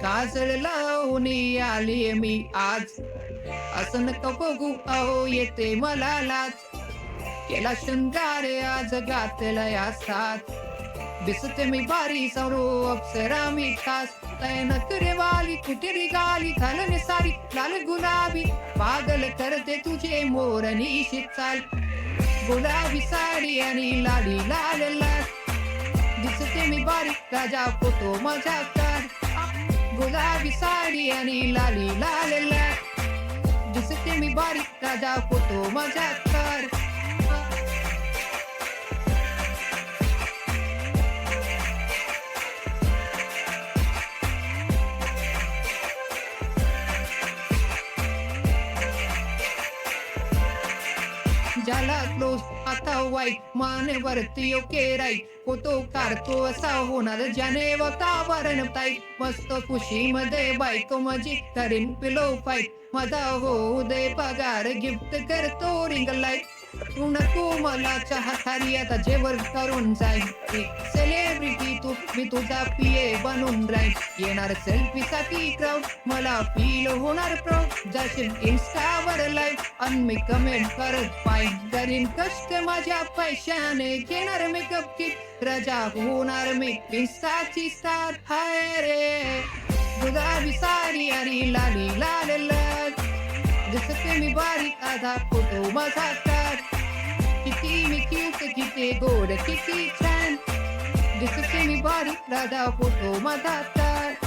काजळ लावून आली मी आज, असं नका बघू अहो येते मला लाज. केला शृंगार आज घातला या साथ, दिसते मी बारी सारो अप्सरा मी खास. तैन करे वाली कुठे गाली घालने सारी लाल गुलाबी, पागल करते तुझे मोरनी चाल. गुलाबी साडी आणि लाली लाल लाल, दिसते मी बारी राजा फोटो माझा काढ. गुलाबी साडी आणि लाली लाल लाल, दिसते मी बारी राजा फोटो माझा काढ. ज्याला क्लोज आता वाईट मानेवरती ओके राईट, फोटो काढतो असा होणार ज्याने वातावरण टाईट. मस्त खुशीमध्ये बायको माझी करीन पिलो फाईट, माझा होऊ दे पगार गिफ्ट करतो रिंग लाईट. तू नको मला चाहतारी आता जेवण करून जाईल, सेलिब्रिटी तू मी तुझा पिये बनून राहील. येणार सेल्फी साठी क्राऊड मला फील होणार प्राऊड, जाशील इन्स्टावर लाईव्ह आणि मी कमेंट करत पाहिजे. करीन कष्ट माझ्या पैशाने घेणार मेकअप किट, रजा होणार मी इन्स्टाची स्टार. हाय रे गुलाबी साडी आणि लाली लाल लाल, दिसते मी बारीक आधा फोटो माझा काढ. किती मी क्यूट किती गोड किती छान, दिसते मी बारीक राधा फोटो माझा काढ.